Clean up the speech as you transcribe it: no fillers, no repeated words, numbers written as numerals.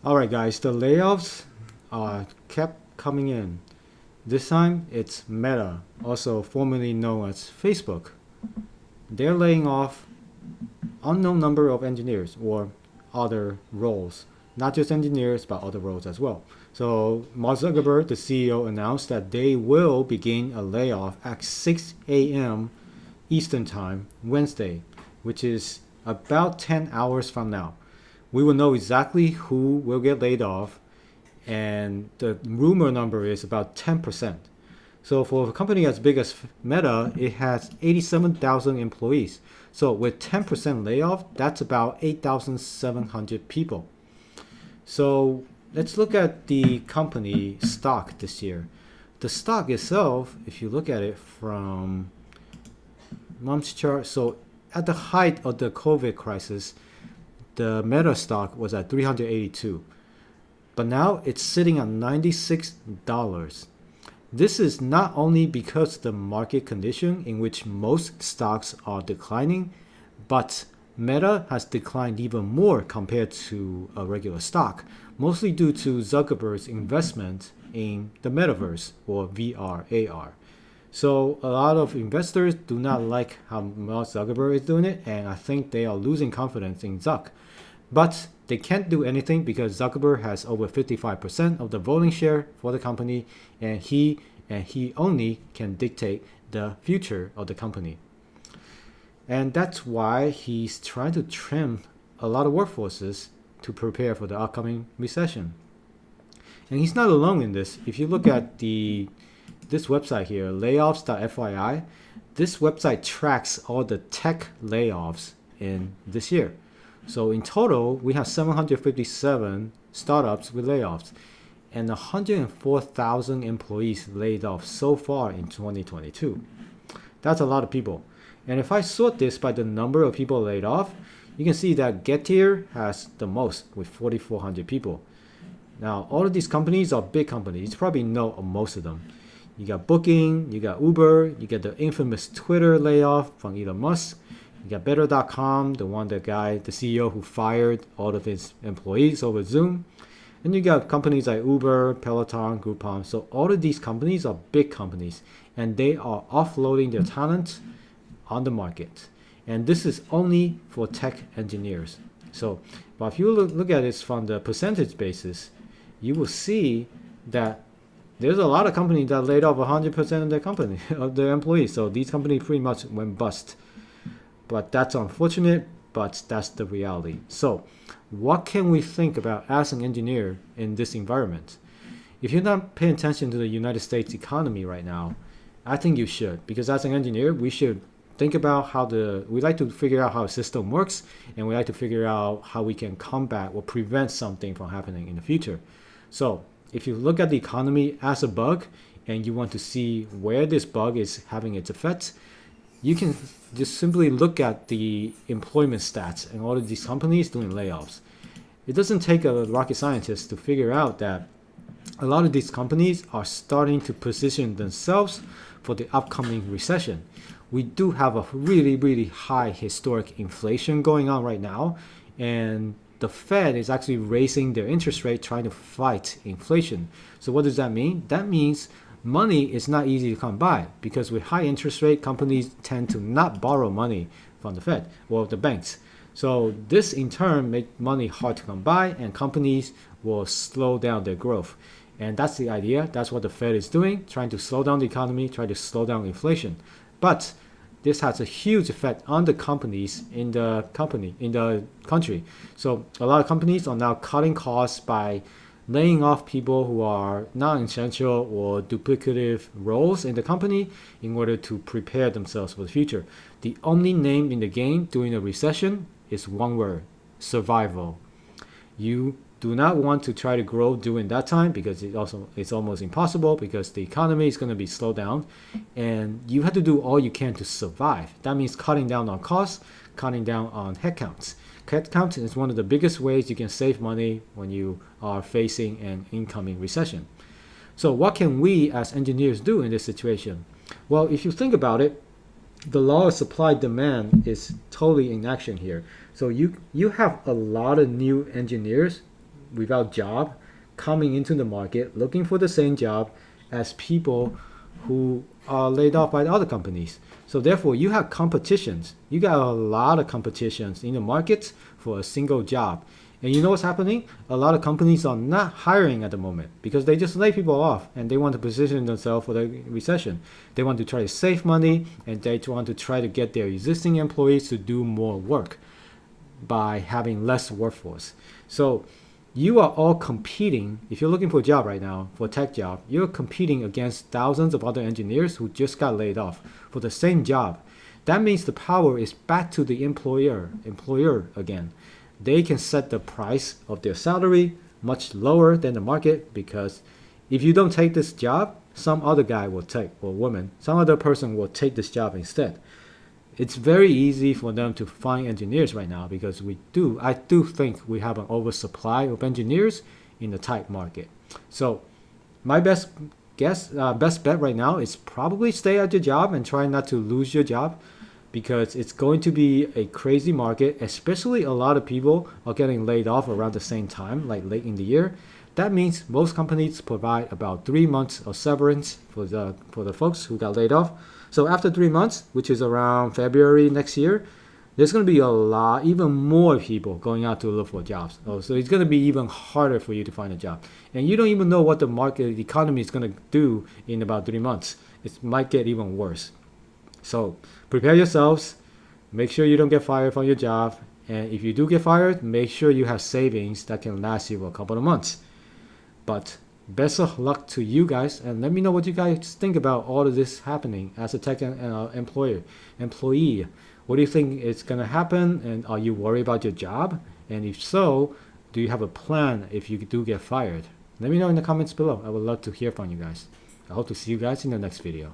Alright guys, the layoffs kept coming in. This time it's Meta, also formerly known as Facebook. They're laying off unknown number of engineers or other roles. Not just engineers, but other roles as well. So Mark Zuckerberg, the CEO, announced that they will begin a layoff at 6 a.m. Eastern Time, Wednesday, which is about 10 hours from now. We will know exactly who will get laid off, and the rumor number is about 10%. So for a company as big as Meta, it has 87,000 employees. So with 10% layoff, that's about 8,700 people. So let's look at the company stock this year. The stock itself, if you look at it from month's chart, so at the height of the COVID crisis, the Meta stock was at 382, but now it's sitting at $96. This is not only because of the market condition in which most stocks are declining, but Meta has declined even more compared to a regular stock, mostly due to Zuckerberg's investment in the metaverse or VR, AR. So a lot of investors do not like how Mark Zuckerberg is doing it, and I think they are losing confidence in Zuck. But they can't do anything because Zuckerberg has over 55% of the voting share for the company, and he only can dictate the future of the company. And that's why he's trying to trim a lot of workforces to prepare for the upcoming recession. And he's not alone in this. If you look at this website here, layoffs.fyi, this website tracks all the tech layoffs in this year. So in total, we have 757 startups with layoffs and 104,000 employees laid off so far in 2022. That's a lot of people. And if I sort this by the number of people laid off, you can see that Getir has the most with 4,400 people. Now, all of these companies are big companies. You probably know of most of them. You got Booking, you got Uber, you get the infamous Twitter layoff from Elon Musk. You got Better.com, the CEO who fired all of his employees over Zoom. And you got companies like Uber, Peloton, Groupon. So all of these companies are big companies, and they are offloading their talent on the market. And this is only for tech engineers. So, but if you look at this from the percentage basis, you will see that there's a lot of companies that laid off 100% of their company, of their employees. So these companies pretty much went bust. But that's unfortunate, but that's the reality. So what can we think about as an engineer in this environment? If you're not paying attention to the United States economy right now, I think you should, because as an engineer, we should think about we like to figure out how a system works, and we like to figure out how we can combat or prevent something from happening in the future. So if you look at the economy as a bug, and you want to see where this bug is having its effects, you can just simply look at the employment stats and all of these companies doing layoffs. It doesn't take a rocket scientist to figure out that a lot of these companies are starting to position themselves for the upcoming recession. We do have a really, really high historic inflation going on right now, and the Fed is actually raising their interest rate trying to fight inflation. So what does that mean? That means money is not easy to come by, because with high interest rate, companies tend to not borrow money from the Fed or the banks. So this in turn makes money hard to come by, and companies will slow down their growth. And that's the idea. That's what the Fed is doing, trying to slow down the economy, trying to slow down inflation. But this has a huge effect on the companies in the country. So a lot of companies are now cutting costs by laying off people who are non-essential or duplicative roles in the company in order to prepare themselves for the future. The only name in the game during a recession is one word: survival. You do not want to try to grow during that time, because it's almost impossible, because the economy is going to be slowed down, and you have to do all you can to survive. That means cutting down on costs, cutting down on headcounts. Headcount is one of the biggest ways you can save money when you are facing an incoming recession. So what can we as engineers do in this situation? Well, if you think about it, the law of supply demand is totally in action here. So you have a lot of new engineers without job coming into the market looking for the same job as people who are laid off by the other companies. So therefore, you have competitions. You got a lot of competitions in the market for a single job. And you know what's happening? A lot of companies are not hiring at the moment because they just lay people off and they want to position themselves for the recession. They want to try to save money and they want to try to get their existing employees to do more work by having less workforce. So you are all competing. If you're looking for a job right now, for a tech job, you're competing against thousands of other engineers who just got laid off for the same job. That means the power is back to the employer again. They can set the price of their salary much lower than the market because if you don't take this job, some other guy will take, or woman, some other person will take this job instead. It's very easy for them to find engineers right now because I do think we have an oversupply of engineers in the tight market. So my best bet right now is probably stay at your job and try not to lose your job because it's going to be a crazy market, especially a lot of people are getting laid off around the same time, like late in the year. That means most companies provide about 3 months of severance for the folks who got laid off. So after 3 months, which is around February next year, there's going to be even more people going out to look for jobs. So it's going to be even harder for you to find a job. And you don't even know what the market, the economy is going to do in about 3 months. It might get even worse. So prepare yourselves. Make sure you don't get fired from your job. And if you do get fired, make sure you have savings that can last you for a couple of months. But best of luck to you guys, and let me know what you guys think about all of this happening as a tech employee. What do you think is going to happen, and are you worried about your job? And if so, do you have a plan if you do get fired? Let me know in the comments below. I would love to hear from you guys. I hope to see you guys in the next video.